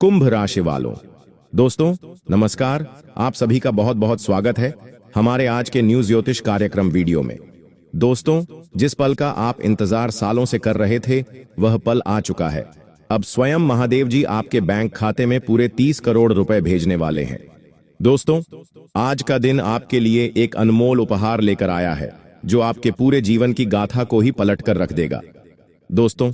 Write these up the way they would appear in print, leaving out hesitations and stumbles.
कुंभ राशि वालों, दोस्तों नमस्कार। आप सभी का बहुत बहुत स्वागत है हमारे आज के न्यूज ज्योतिष कार्यक्रम वीडियो में। दोस्तों, जिस पल का आप इंतजार सालों से कर रहे थे वह पल आ चुका है। अब स्वयं महादेव जी आपके बैंक खाते में पूरे 30 करोड़ रुपए भेजने वाले हैं। दोस्तों, आज का दिन आपके लिए एक अनमोल उपहार लेकर आया है जो आपके पूरे जीवन की गाथा को ही पलट कर रख देगा। दोस्तों,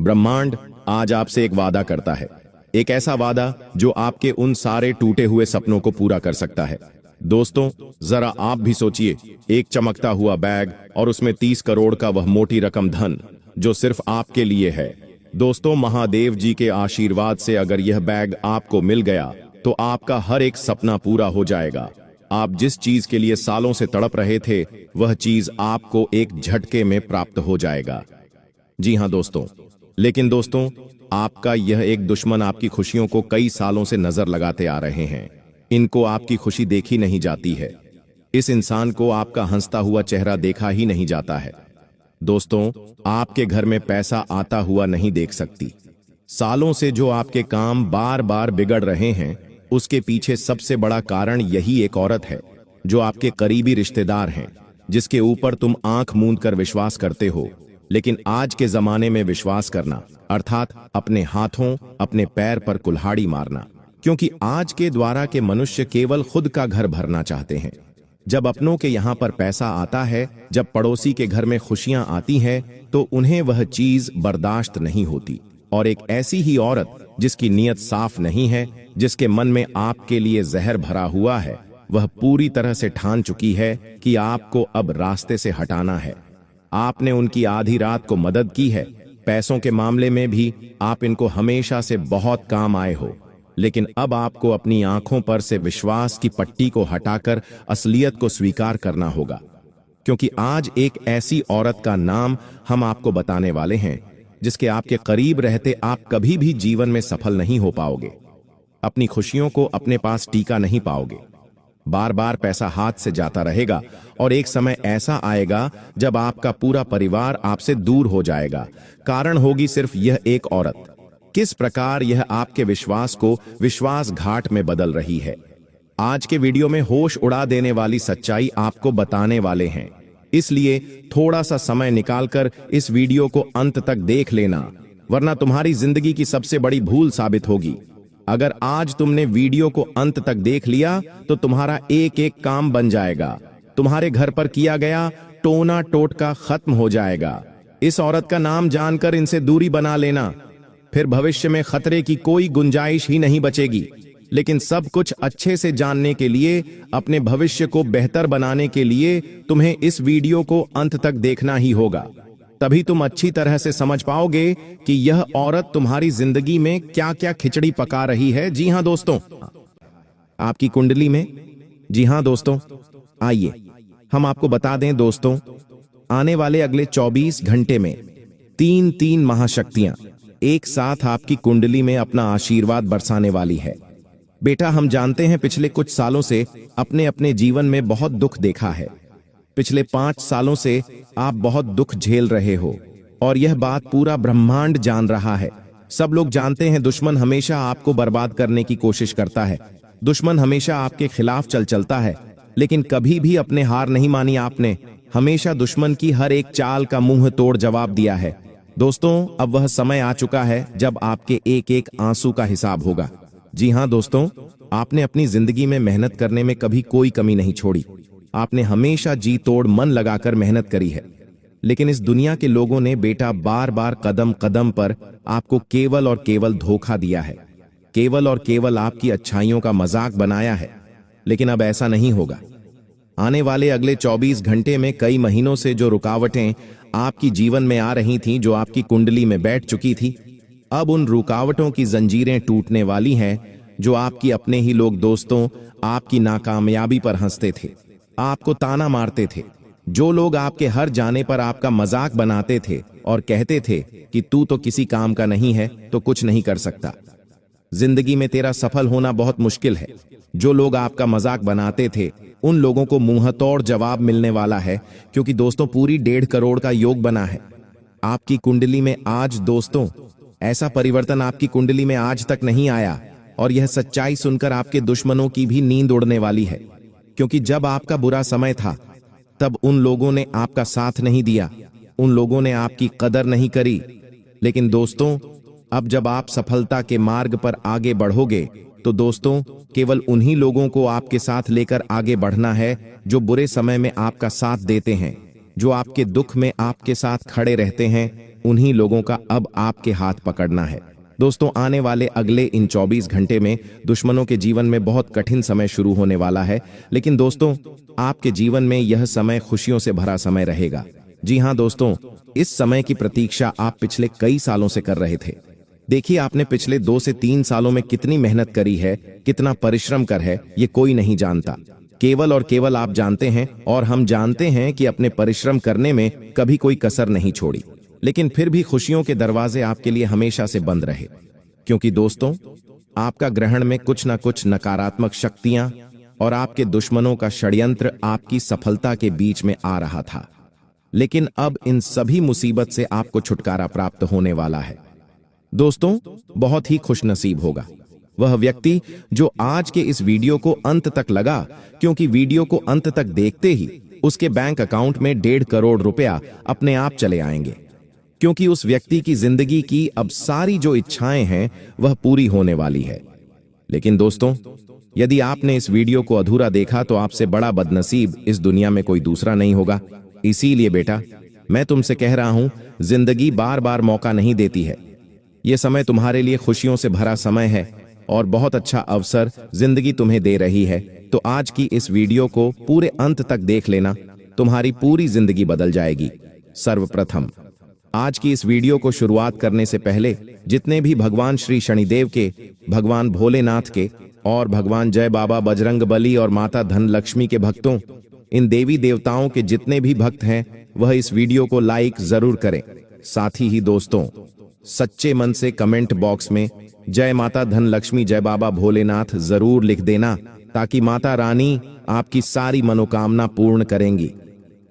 ब्रह्मांड आज आपसे एक वादा करता है, एक ऐसा वादा जो आपके उन सारे टूटे हुए सपनों को पूरा कर सकता है। दोस्तों, जरा आप भी सोचिए, एक चमकता हुआ बैग और उसमें 30 करोड़ का वह मोटी रकम धन जो सिर्फ आपके लिए है। दोस्तों, महादेव जी के आशीर्वाद से अगर यह बैग आपको मिल गया तो आपका हर एक सपना पूरा हो जाएगा। आप जिस चीज के लिए सालों से तड़प रहे थे वह चीज आपको एक झटके में प्राप्त हो जाएगा। जी हां दोस्तों, लेकिन दोस्तों, आपका यह एक दुश्मन आपकी खुशियों को कई सालों से नजर लगाते आ रहे हैं। इनको आपकी खुशी देखी नहीं जाती है। इस इंसान को आपका हंसता हुआ चेहरा देखा ही नहीं जाता है। दोस्तों, आपके घर में पैसा आता हुआ नहीं देख सकती। सालों से जो आपके काम बार बार बिगड़ रहे हैं उसके पीछे सबसे बड़ा कारण यही एक औरत है जो आपके करीबी रिश्तेदार हैं, जिसके ऊपर तुम आंख मूंद कर विश्वास करते हो। लेकिन आज के जमाने में विश्वास करना अर्थात अपने हाथों अपने पैर पर कुल्हाड़ी मारना, क्योंकि आज के द्वारा के मनुष्य केवल खुद का घर भरना चाहते हैं। जब अपनों के यहाँ पर पैसा आता है, जब पड़ोसी के घर में खुशियां आती हैं, तो उन्हें वह चीज बर्दाश्त नहीं होती। और एक ऐसी ही औरत जिसकी नीयत साफ नहीं है, जिसके मन में आपके लिए जहर भरा हुआ है, वह पूरी तरह से ठान चुकी है कि आपको अब रास्ते से हटाना है। आपने उनकी आधी रात को मदद की है। पैसों के मामले में भी आप इनको हमेशा से बहुत काम आए हो, लेकिन अब आपको अपनी आंखों पर से विश्वास की पट्टी को हटाकर असलियत को स्वीकार करना होगा, क्योंकि आज एक ऐसी औरत का नाम हम आपको बताने वाले हैं जिसके आपके करीब रहते आप कभी भी जीवन में सफल नहीं हो पाओगे। अपनी खुशियों को अपने पास टीका नहीं पाओगे। बार बार पैसा हाथ से जाता रहेगा और एक समय ऐसा आएगा जब आपका पूरा परिवार आपसे दूर हो जाएगा। कारण होगी सिर्फ यह एक औरत। किस प्रकार यह आपके विश्वास को विश्वासघात में बदल रही है, आज के वीडियो में होश उड़ा देने वाली सच्चाई आपको बताने वाले हैं। इसलिए थोड़ा सा समय निकालकर इस वीडियो को अंत तक देख लेना, वरना तुम्हारी जिंदगी की सबसे बड़ी भूल साबित होगी। अगर आज तुमने वीडियो को अंत तक देख लिया तो तुम्हारा एक एक काम बन जाएगा। तुम्हारे घर पर किया गया टोना टोटका खत्म हो जाएगा। इस औरत का नाम जानकर इनसे दूरी बना लेना, फिर भविष्य में खतरे की कोई गुंजाइश ही नहीं बचेगी। लेकिन सब कुछ अच्छे से जानने के लिए, अपने भविष्य को बेहतर बनाने के लिए तुम्हें इस वीडियो को अंत तक देखना ही होगा। तभी तुम अच्छी तरह से समझ पाओगे कि यह औरत तुम्हारी जिंदगी में क्या क्या खिचड़ी पका रही है। जी हां दोस्तों, आपकी कुंडली में। जी हां दोस्तों, आइए हम आपको बता दें दोस्तों, आने वाले अगले 24 घंटे में तीन महाशक्तियां एक साथ आपकी कुंडली में अपना आशीर्वाद बरसाने वाली है। बेटा, हम जानते हैं पिछले कुछ सालों से अपने अपने जीवन में बहुत दुख देखा है। पिछले 5 सालों से आप बहुत दुख झेल रहे हो और यह बात पूरा ब्रह्मांड जान रहा है। सब लोग जानते हैं दुश्मन हमेशा आपको बर्बाद करने की कोशिश करता है। दुश्मन हमेशा आपके खिलाफ चलता है, लेकिन कभी भी अपने हार नहीं मानी आपने। हमेशा दुश्मन की हर एक चाल का मुंह तोड़ जवाब दिया है। दोस्तों, अब वह समय आ चुका है जब आपके एक एक आंसू का हिसाब होगा। जी हां दोस्तों, आपने अपनी जिंदगी में मेहनत करने में कभी कोई कमी नहीं छोड़ी। आपने हमेशा जी तोड़ मन लगाकर मेहनत करी है, लेकिन इस दुनिया के लोगों ने बेटा बार बार कदम कदम पर आपको केवल और केवल धोखा दिया है, केवल और केवल आपकी अच्छाइयों का मजाक बनाया है। लेकिन अब ऐसा नहीं होगा। आने वाले अगले 24 घंटे में कई महीनों से जो रुकावटें आपकी जीवन में आ रही थीं, जो आपकी कुंडली में बैठ चुकी थी, अब उन रुकावटों की जंजीरें टूटने वाली हैं। जो आपकी अपने ही लोग दोस्तों आपकी नाकामयाबी पर हंसते थे, आपको ताना मारते थे, जो लोग आपके हर जाने पर आपका मजाक बनाते थे और कहते थे कि तू तो किसी काम का नहीं है, तो कुछ नहीं कर सकता, जिंदगी में तेरा सफल होना बहुत मुश्किल है, जो लोग आपका मजाक बनाते थे उन लोगों को मुंहतोड़ जवाब मिलने वाला है। क्योंकि दोस्तों पूरी 1.5 करोड़ का योग बना है आपकी कुंडली में। आज दोस्तों ऐसा परिवर्तन आपकी कुंडली में आज तक नहीं आया और यह सच्चाई सुनकर आपके दुश्मनों की भी नींद उड़ने वाली है, क्योंकि जब आपका बुरा समय था तब उन लोगों ने आपका साथ नहीं दिया, उन लोगों ने आपकी कदर नहीं करी। लेकिन दोस्तों, अब जब आप सफलता के मार्ग पर आगे बढ़ोगे तो दोस्तों, केवल उन्हीं लोगों को आपके साथ लेकर आगे बढ़ना है जो बुरे समय में आपका साथ देते हैं, जो आपके दुख में आपके साथ खड़े रहते हैं। उन्हीं लोगों का अब आपके हाथ पकड़ना है। दोस्तों, आने वाले अगले इन 24 घंटे में दुश्मनों के जीवन में बहुत कठिन समय शुरू होने वाला है, लेकिन दोस्तों, आपके जीवन में यह समय खुशियों से भरा समय रहेगा। जी हां दोस्तों, इस समय की प्रतीक्षा आप पिछले कई सालों से कर रहे थे। देखिए, आपने पिछले 2 से 3 सालों में कितनी मेहनत करी है, कितना परिश्रम कर है, ये कोई नहीं जानता। केवल और केवल आप जानते हैं और हम जानते हैं कि अपने परिश्रम करने में कभी कोई कसर नहीं छोड़ी। लेकिन फिर भी खुशियों के दरवाजे आपके लिए हमेशा से बंद रहे, क्योंकि दोस्तों, आपका ग्रहण में कुछ न कुछ नकारात्मक शक्तियां और आपके दुश्मनों का षड्यंत्र आपकी सफलता के बीच में आ रहा था। लेकिन अब इन सभी मुसीबत से आपको छुटकारा प्राप्त होने वाला है। दोस्तों, बहुत ही खुशनसीब होगा वह व्यक्ति जो आज के इस वीडियो को अंत तक लगा, क्योंकि वीडियो को अंत तक देखते ही उसके बैंक अकाउंट में 1.5 करोड़ रुपया अपने आप चले आएंगे, क्योंकि उस व्यक्ति की जिंदगी की अब सारी जो इच्छाएं हैं वह पूरी होने वाली है। लेकिन दोस्तों, यदि आपने इस वीडियो को अधूरा देखा तो आपसे बड़ा बदनसीब इस दुनिया में कोई दूसरा नहीं होगा। इसीलिए बेटा, मैं तुमसे कह रहा हूं, जिंदगी बार बार मौका नहीं देती है। यह समय तुम्हारे लिए खुशियों से भरा समय है और बहुत अच्छा अवसर जिंदगी तुम्हें दे रही है। तो आज की इस वीडियो को पूरे अंत तक देख लेना, तुम्हारी पूरी जिंदगी बदल जाएगी। सर्वप्रथम, आज की इस वीडियो को शुरुआत करने से पहले जितने भी भगवान श्री शनिदेव के, भगवान भोलेनाथ के और भगवान जय बाबा बजरंगबली और माता धनलक्ष्मी के भक्तों, इन देवी देवताओं के जितने भी भक्त हैं वह इस वीडियो को लाइक जरूर करें। साथ ही दोस्तों, सच्चे मन से कमेंट बॉक्स में जय माता धनलक्ष्मी जय बाबा भोलेनाथ जरूर लिख देना, ताकि माता रानी आपकी सारी मनोकामना पूर्ण करेंगी।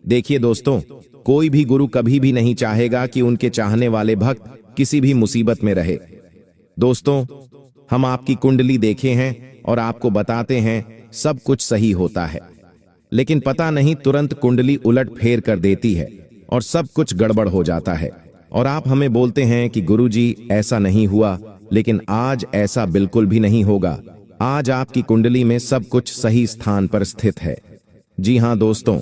देखिए दोस्तों, कोई भी गुरु कभी भी नहीं चाहेगा कि उनके चाहने वाले भक्त किसी भी मुसीबत में रहे। दोस्तों, हम आपकी कुंडली देखे हैं और आपको बताते हैं सब कुछ सही होता है, लेकिन पता नहीं तुरंत कुंडली उलट फेर कर देती है और सब कुछ गड़बड़ हो जाता है और आप हमें बोलते हैं कि गुरुजी ऐसा नहीं हुआ। लेकिन आज ऐसा बिल्कुल भी नहीं होगा। आज आपकी कुंडली में सब कुछ सही स्थान पर स्थित है। जी हां दोस्तों,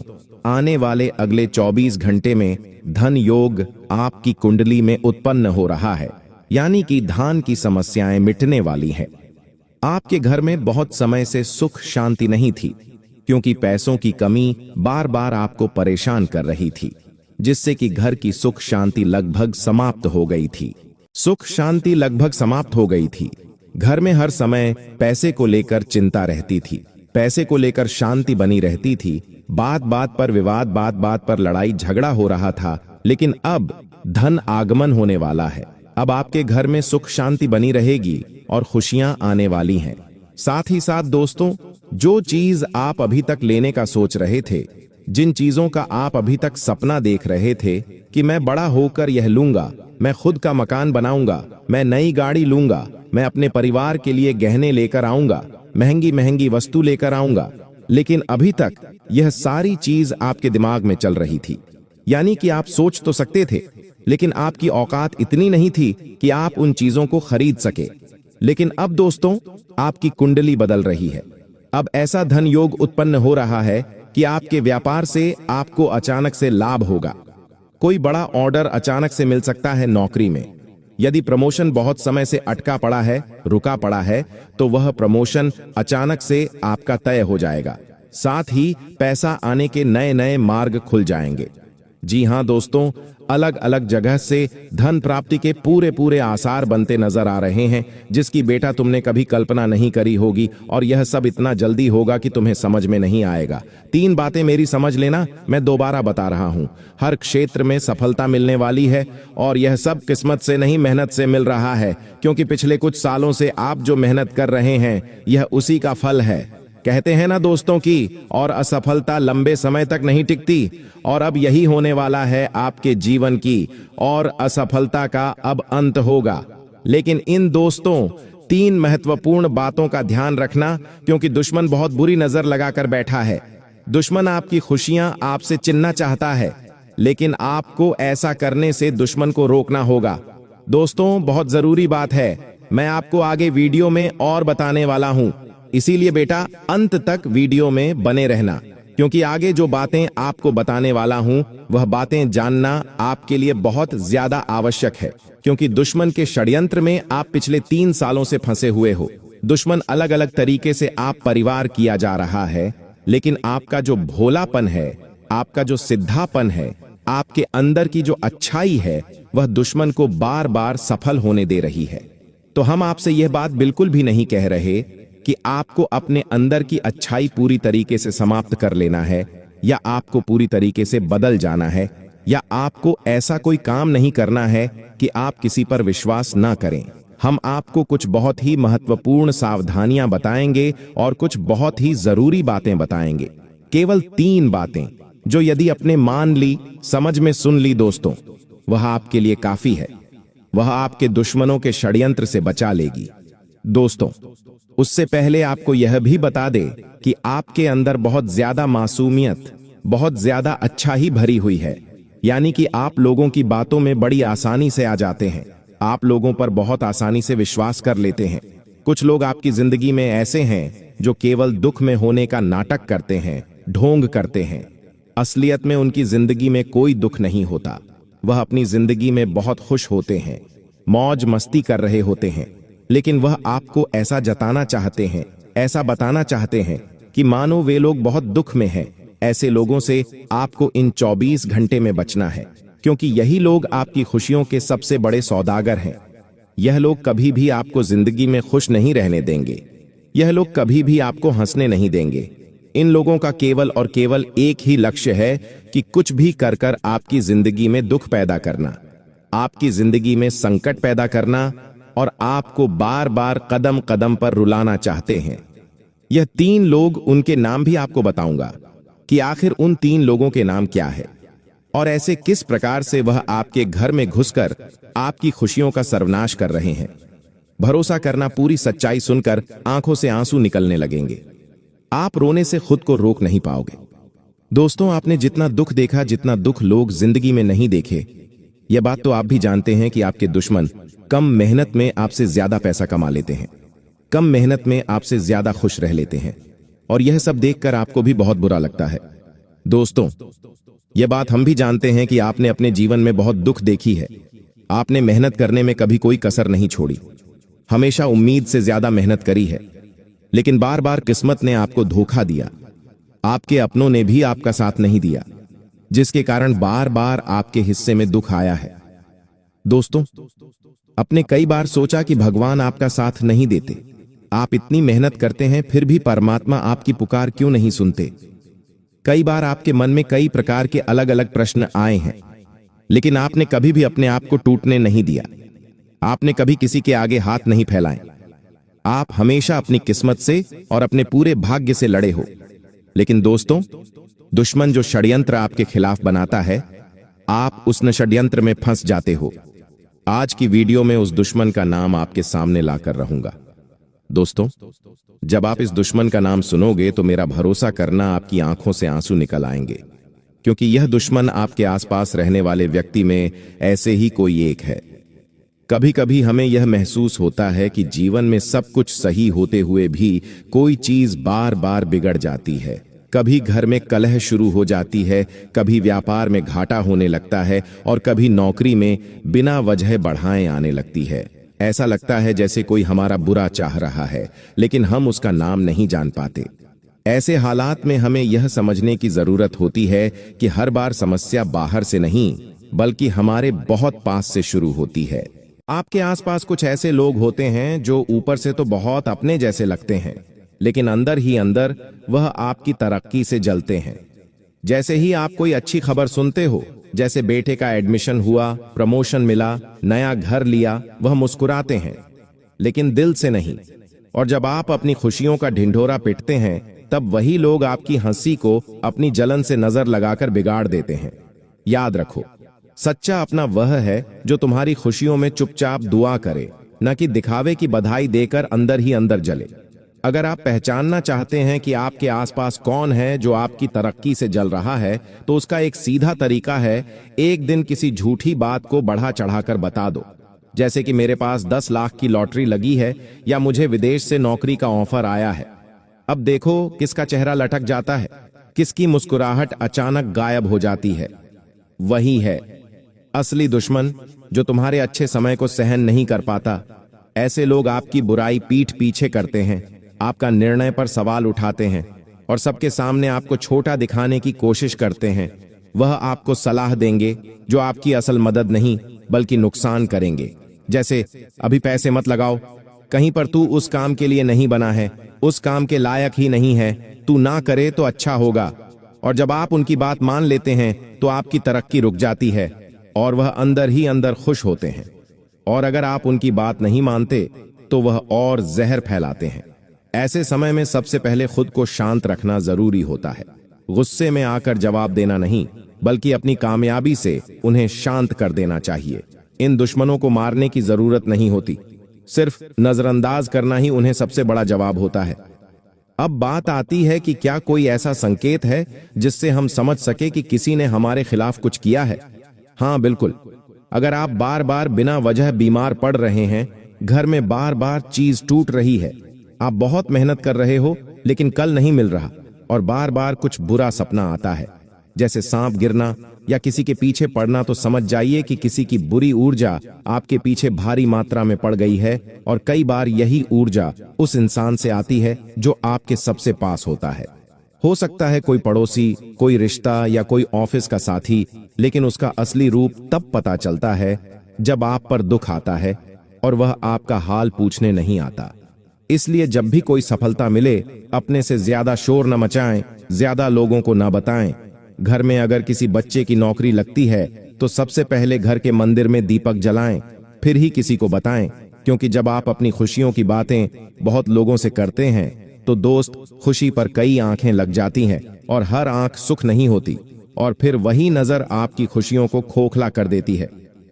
आने वाले अगले 24 घंटे में धन योग आपकी कुंडली में उत्पन्न हो रहा है, यानी कि धन की समस्याएं मिटने वाली हैं। आपके घर में बहुत समय से सुख शांति नहीं थी, क्योंकि पैसों की कमी बार बार आपको परेशान कर रही थी, जिससे कि घर की सुख शांति लगभग समाप्त हो गई थी। सुख शांति लगभग समाप्त हो गई थी। घर में हर समय पैसे को लेकर चिंता रहती थी, पैसे को लेकर शांति बनी रहती थी, बात बात पर विवाद, बात बात पर लड़ाई झगड़ा हो रहा था। लेकिन अब धन आगमन होने वाला है। अब आपके घर में सुख शांति बनी रहेगी और खुशियां आने वाली हैं। साथ ही साथ दोस्तों, जो चीज आप अभी तक लेने का सोच रहे थे, जिन चीजों का आप अभी तक सपना देख रहे थे कि मैं बड़ा होकर यह लूंगा, मैं खुद का मकान बनाऊंगा, मैं नई गाड़ी लूंगा, मैं अपने परिवार के लिए गहने लेकर आऊंगा, महंगी महंगी वस्तु लेकर आऊंगा, लेकिन अभी तक यह सारी चीज आपके दिमाग में चल रही थी। यानी कि आप सोच तो सकते थे, लेकिन आपकी औकात इतनी नहीं थी कि आप उन चीजों को खरीद सके। लेकिन अब दोस्तों, आपकी कुंडली बदल रही है। अब ऐसा धन योग उत्पन्न हो रहा है कि आपके व्यापार से आपको अचानक से लाभ होगा। कोई बड़ा ऑर्डर अचानक से मिल सकता है नौकरी में। यदि प्रमोशन बहुत समय से अटका पड़ा है, रुका पड़ा है, तो वह प्रमोशन अचानक से आपका तय हो जाएगा। साथ ही पैसा आने के नए नए मार्ग खुल जाएंगे। जी हां दोस्तों, अलग अलग जगह से धन प्राप्ति के पूरे पूरे आसार बनते नजर आ रहे हैं, जिसकी बेटा तुमने कभी कल्पना नहीं करी होगी, और यह सब इतना जल्दी होगा कि तुम्हें समझ में नहीं आएगा। 3 बातें मेरी समझ लेना, मैं दोबारा बता रहा हूं। हर क्षेत्र में सफलता मिलने वाली है और यह सब किस्मत से नहीं, मेहनत से मिल रहा है, क्योंकि पिछले कुछ सालों से आप जो मेहनत कर रहे हैं यह उसी का फल है। कहते हैं ना दोस्तों की और असफलता लंबे समय तक नहीं टिकती, और अब यही होने वाला है आपके जीवन की, और असफलता का अब अंत होगा। लेकिन इन दोस्तों 3 महत्वपूर्ण बातों का ध्यान रखना, क्योंकि दुश्मन बहुत बुरी नजर लगाकर बैठा है। दुश्मन आपकी खुशियां आपसे छीनना चाहता है, लेकिन आपको ऐसा करने से दुश्मन को रोकना होगा। दोस्तों, बहुत जरूरी बात है, मैं आपको आगे वीडियो में और बताने वाला हूं, इसीलिए बेटा अंत तक वीडियो में बने रहना, क्योंकि आगे जो बातें आपको बताने वाला हूं वह बातें जानना आपके लिए बहुत ज्यादा आवश्यक है, क्योंकि दुश्मन के षड्यंत्र में आप पिछले 3 सालों से फंसे हुए हो। दुश्मन अलग अलग तरीके से आप परिवार किया जा रहा है, लेकिन आपका जो भोलापन है, आपका जो सिद्धापन है, आपके अंदर की जो अच्छाई है, वह दुश्मन को बार बार सफल होने दे रही है। तो हम आपसे यह बात बिल्कुल भी नहीं कह रहे कि आपको अपने अंदर की अच्छाई पूरी तरीके से समाप्त कर लेना है, या आपको पूरी तरीके से बदल जाना है, या आपको ऐसा कोई काम नहीं करना है कि आप किसी पर विश्वास ना करें। हम आपको कुछ बहुत ही महत्वपूर्ण सावधानियां बताएंगे और कुछ बहुत ही जरूरी बातें बताएंगे। केवल 3 बातें जो यदि अपने मान ली, समझ में सुन ली दोस्तों, वह आपके लिए काफी है। वह आपके दुश्मनों के षड्यंत्र से बचा लेगी। दोस्तों, उससे पहले आपको यह भी बता दे कि आपके अंदर बहुत ज्यादा मासूमियत, बहुत ज्यादा अच्छा ही भरी हुई है, यानी कि आप लोगों की बातों में बड़ी आसानी से आ जाते हैं, आप लोगों पर बहुत आसानी से विश्वास कर लेते हैं। कुछ लोग आपकी जिंदगी में ऐसे हैं जो केवल दुख में होने का नाटक करते हैं, ढोंग करते हैं। असलियत में उनकी जिंदगी में कोई दुख नहीं होता, वह अपनी जिंदगी में बहुत खुश होते हैं, मौज मस्ती कर रहे होते हैं, लेकिन वह आपको ऐसा जताना चाहते हैं, ऐसा बताना चाहते हैं कि मानो वे लोग बहुत दुख में हैं। ऐसे लोगों से आपको इन 24 घंटे में बचना है, क्योंकि यही लोग आपकी खुशियों के सबसे बड़े सौदागर हैं। यह लोग कभी भी आपको जिंदगी में खुश नहीं रहने देंगे, यह लोग कभी भी आपको हंसने नहीं देंगे। इन लोगों का केवल और केवल एक ही लक्ष्य है कि कुछ भी कर कर आपकी जिंदगी में दुख पैदा करना, आपकी जिंदगी में संकट पैदा करना, और आपको बार बार कदम कदम पर रुलाना चाहते हैं। यह 3 लोग, उनके नाम भी आपको बताऊंगा कि आखिर उन 3 लोगों के नाम क्या है और ऐसे किस प्रकार से वह आपके घर में घुसकर आपकी खुशियों का सर्वनाश कर रहे हैं। भरोसा करना, पूरी सच्चाई सुनकर आंखों से आंसू निकलने लगेंगे, आप रोने से खुद को रोक नहीं पाओगे। दोस्तों, आपने जितना दुख देखा, जितना दुख लोग जिंदगी में नहीं देखे, यह बात तो आप भी जानते हैं कि आपके दुश्मन कम मेहनत में आपसे ज्यादा पैसा कमा लेते हैं, कम मेहनत में आपसे ज्यादा खुश रह लेते हैं, और यह सब देखकर आपको भी बहुत बुरा लगता है। दोस्तों, यह बात हम भी जानते हैं कि आपने अपने जीवन में बहुत दुख देखी है। आपने मेहनत करने में कभी कोई कसर नहीं छोड़ी, हमेशा उम्मीद से ज्यादा मेहनत करी है, लेकिन बार बार किस्मत ने आपको धोखा दिया, आपके अपनों ने भी आपका साथ नहीं दिया, जिसके कारण बार बार आपके हिस्से में दुख आया है। दोस्तों, आपने कई बार सोचा कि भगवान आपका साथ नहीं देते, आप इतनी मेहनत करते हैं फिर भी परमात्मा आपकी पुकार क्यों नहीं सुनते। कई बार आपके मन में कई प्रकार के अलग अलग प्रश्न आए हैं, लेकिन आपने कभी भी अपने आप को टूटने नहीं दिया, आपने कभी किसी के आगे हाथ नहीं फैलाए। आप हमेशा अपनी किस्मत से और अपने पूरे भाग्य से लड़े हो। लेकिन दोस्तों, दुश्मन जो षड्यंत्र आपके खिलाफ बनाता है, आप उस षड्यंत्र में फंस जाते हो। आज की वीडियो में उस दुश्मन का नाम आपके सामने लाकर रहूंगा। दोस्तों, जब आप इस दुश्मन का नाम सुनोगे तो मेरा भरोसा करना, आपकी आंखों से आंसू निकल आएंगे, क्योंकि यह दुश्मन आपके आसपास रहने वाले व्यक्ति में ऐसे ही कोई एक है। कभी कभी हमें यह महसूस होता है कि जीवन में सब कुछ सही होते हुए भी कोई चीज बार बार बिगड़ जाती है। कभी घर में कलह शुरू हो जाती है, कभी व्यापार में घाटा होने लगता है, और कभी नौकरी में बिना वजह बढ़ाएं आने लगती है। ऐसा लगता है जैसे कोई हमारा बुरा चाह रहा है, लेकिन हम उसका नाम नहीं जान पाते। ऐसे हालात में हमें यह समझने की जरूरत होती है कि हर बार समस्या बाहर से नहीं, बल्कि हमारे बहुत पास से शुरू होती है। आपके आसपास कुछ ऐसे लोग होते हैं जो ऊपर से तो बहुत अपने जैसे लगते हैं, लेकिन अंदर ही अंदर वह आपकी तरक्की से जलते हैं। जैसे ही आप कोई अच्छी खबर सुनते हो, जैसे बेटे का एडमिशन हुआ, प्रमोशन मिला, नया घर लिया, वह मुस्कुराते हैं, लेकिन दिल से नहीं। और जब आप अपनी खुशियों का ढिंढोरा पिटते हैं, तब वही लोग आपकी हंसी को अपनी जलन से नजर लगाकर बिगाड़ देते हैं। याद रखो, सच्चा अपना वह है जो तुम्हारी खुशियों में चुपचाप दुआ करे, न कि दिखावे की बधाई देकर अंदर ही अंदर जले। अगर आप पहचानना चाहते हैं कि आपके आसपास कौन है जो आपकी तरक्की से जल रहा है, तो उसका एक सीधा तरीका है, एक दिन किसी झूठी बात को बढ़ा चढ़ाकर बता दो। जैसे कि मेरे पास 10 लाख की लॉटरी लगी है या मुझे विदेश से नौकरी का ऑफर आया है। अब देखो किसका चेहरा लटक जाता है, किसकी मुस्कुराहट अचानक गायब हो जाती है। वही है असली दुश्मन जो तुम्हारे अच्छे समय को सहन नहीं कर पाता। ऐसे लोग आपकी बुराई पीठ पीछे करते हैं, आपका निर्णय पर सवाल उठाते हैं और सबके सामने आपको छोटा दिखाने की कोशिश करते हैं। वह आपको सलाह देंगे जो आपकी असल मदद नहीं बल्कि नुकसान करेंगे। जैसे, अभी पैसे मत लगाओ, कहीं पर तू उस काम के लिए नहीं बना है, उस काम के लायक ही नहीं है, तू ना करे तो अच्छा होगा। और जब आप उनकी बात मान लेते हैं तो आपकी तरक्की रुक जाती है और वह अंदर ही अंदर खुश होते हैं। और अगर आप उनकी बात नहीं मानते तो वह और जहर फैलाते हैं। ऐसे समय में सबसे पहले खुद को शांत रखना जरूरी होता है। गुस्से में आकर जवाब देना नहीं, बल्कि अपनी कामयाबी से उन्हें शांत कर देना चाहिए। इन दुश्मनों को मारने की जरूरत नहीं होती, सिर्फ नजरअंदाज करना ही उन्हें सबसे बड़ा जवाब होता है। अब बात आती है कि क्या कोई ऐसा संकेत है जिससे हम समझ सके कि किसी ने हमारे खिलाफ कुछ किया है? हाँ, बिल्कुल। अगर आप बार बार बिना वजह बीमार पड़ रहे हैं, घर में बार बार चीज टूट रही है, आप बहुत मेहनत कर रहे हो लेकिन कल नहीं मिल रहा, और बार बार कुछ बुरा सपना आता है, जैसे सांप गिरना या किसी के पीछे पड़ना, तो समझ जाइए कि किसी की बुरी ऊर्जा आपके पीछे भारी मात्रा में पड़ गई है। और कई बार यही ऊर्जा उस इंसान से आती है जो आपके सबसे पास होता है। हो सकता है कोई पड़ोसी, कोई रिश्ता या कोई ऑफिस का साथी, लेकिन उसका असली रूप तब पता चलता है जब आप पर दुख आता है और वह आपका हाल पूछने नहीं आता। इसलिए जब भी कोई सफलता मिले, अपने से ज्यादा शोर न मचाएं, ज्यादा लोगों को न बताएं। घर में अगर किसी बच्चे की नौकरी लगती है तो सबसे पहले घर के मंदिर में दीपक जलाएं, फिर ही किसी को बताएं। क्योंकि जब आप अपनी खुशियों की बातें बहुत लोगों से करते हैं तो दोस्त खुशी पर कई आंखें लग जाती हैं और हर आंख सुख नहीं होती, और फिर वही नजर आपकी खुशियों को खोखला कर देती है।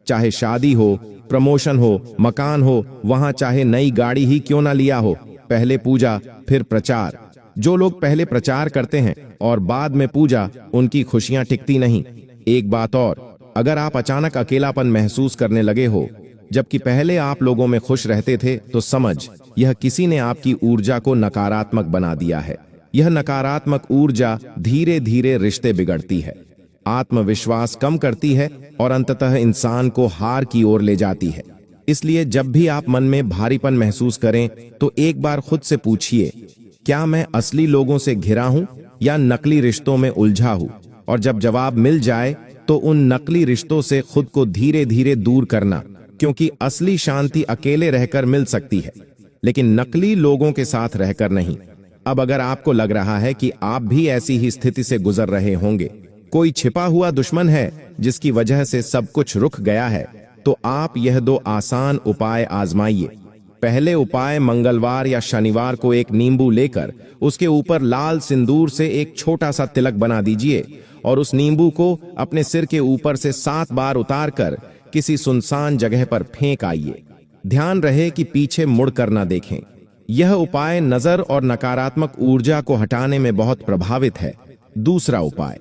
चाहे शादी हो, प्रमोशन हो, मकान हो, वहां चाहे नई गाड़ी ही क्यों ना लिया हो, पहले पूजा फिर प्रचार। जो लोग पहले प्रचार करते हैं और बाद में पूजा, उनकी खुशियां टिकती नहीं। एक बात और, अगर आप अचानक अकेलापन महसूस करने लगे हो जबकि पहले आप लोगों में खुश रहते थे, तो समझ यह किसी ने आपकी ऊर्जा को नकारात्मक बना दिया है। यह नकारात्मक ऊर्जा धीरे धीरे रिश्ते बिगड़ती है, आत्मविश्वास कम करती है और अंततः इंसान को हार की ओर ले जाती है। इसलिए जब भी आप मन में भारीपन महसूस करें तो एक बार खुद से पूछिए, क्या मैं असली लोगों से घिरा हूं या नकली रिश्तों में उलझा हूं? और जब जवाब मिल जाए तो उन नकली रिश्तों से खुद को धीरे धीरे दूर करना, क्योंकि असली शांति अकेले रहकर मिल सकती है, लेकिन नकली लोगों के साथ रहकर नहीं। अब अगर आपको लग रहा है कि आप भी ऐसी ही स्थिति से गुजर रहे होंगे, कोई छिपा हुआ दुश्मन है जिसकी वजह से सब कुछ रुक गया है, तो आप यह 2 आसान उपाय आजमाइए। पहले उपाय, मंगलवार या शनिवार को एक नींबू लेकर उसके ऊपर लाल सिंदूर से एक छोटा सा तिलक बना दीजिए और उस नींबू को अपने सिर के ऊपर से 7 बार उतारकर किसी सुनसान जगह पर फेंक आइए। ध्यान रहे कि पीछे मुड़कर न देखें। यह उपाय नजर और नकारात्मक ऊर्जा को हटाने में बहुत प्रभावित है। दूसरा उपाय,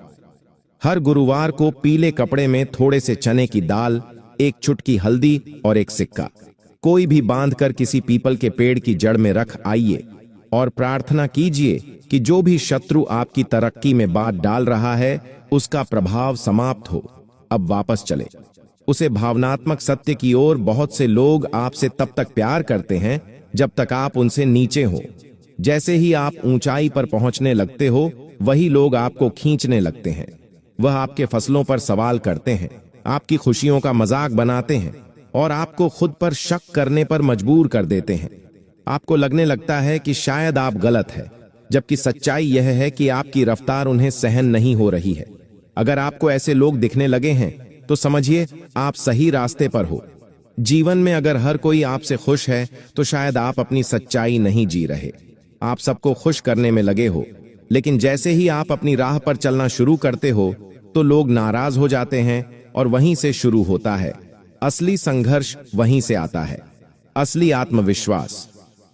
हर गुरुवार को पीले कपड़े में थोड़े से चने की दाल, एक चुटकी हल्दी और एक सिक्का कोई भी बांधकर किसी पीपल के पेड़ की जड़ में रख आइए और प्रार्थना कीजिए कि जो भी शत्रु आपकी तरक्की में बात डाल रहा है, उसका प्रभाव समाप्त हो। अब वापस चले उसे भावनात्मक सत्य की ओर। बहुत से लोग आपसे तब तक प्यार करते हैं जब तक आप उनसे नीचे हो। जैसे ही आप ऊंचाई पर पहुंचने लगते हो, वही लोग आपको खींचने लगते हैं। वह आपके फसलों पर सवाल करते हैं, आपकी खुशियों का मजाक बनाते हैं और आपको खुद पर शक करने पर मजबूर कर देते हैं। आपको लगने लगता है कि शायद आप गलत हैं, जबकि सच्चाई यह है कि आपकी रफ्तार उन्हें सहन नहीं हो रही है। अगर आपको ऐसे लोग दिखने लगे हैं तो समझिए आप सही रास्ते पर हो। जीवन में अगर हर कोई आपसे खुश है तो शायद आप अपनी सच्चाई नहीं जी रहे। आप सबको खुश करने में लगे हो, लेकिन जैसे ही आप अपनी राह पर चलना शुरू करते हो तो लोग नाराज हो जाते हैं और वहीं से शुरू होता है। असली संघर्ष वहीं से आता है। असली आत्मविश्वास।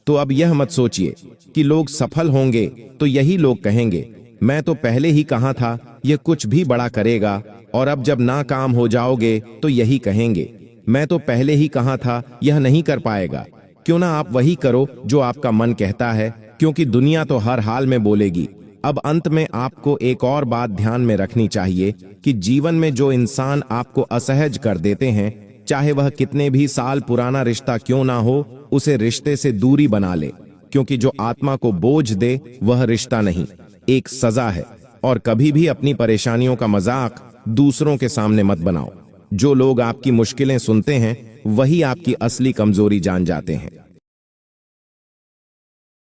तो अब यह मत सोचिए कि लोग सफल होंगे तो यही लोग कहेंगे मैं तो पहले ही कहा था यह कुछ भी बड़ा करेगा, और अब जब नाकाम हो जाओगे तो यही कहेंगे मैं तो पहले ही कहा था यह नहीं कर पाएगा। क्यों ना आप वही करो जो आपका मन कहता है, क्योंकि दुनिया तो हर हाल में बोलेगी। अब अंत में आपको एक और बात ध्यान में रखनी चाहिए कि जीवन में जो इंसान आपको असहज कर देते हैं, चाहे वह कितने भी साल पुराना रिश्ता क्यों ना हो, उसे रिश्ते से दूरी बना ले, क्योंकि जो आत्मा को बोझ दे वह रिश्ता नहीं, एक सजा है। और कभी भी अपनी परेशानियों का मजाक दूसरों के सामने मत बनाओ। जो लोग आपकी मुश्किलें सुनते हैं वही आपकी असली कमजोरी जान जाते हैं।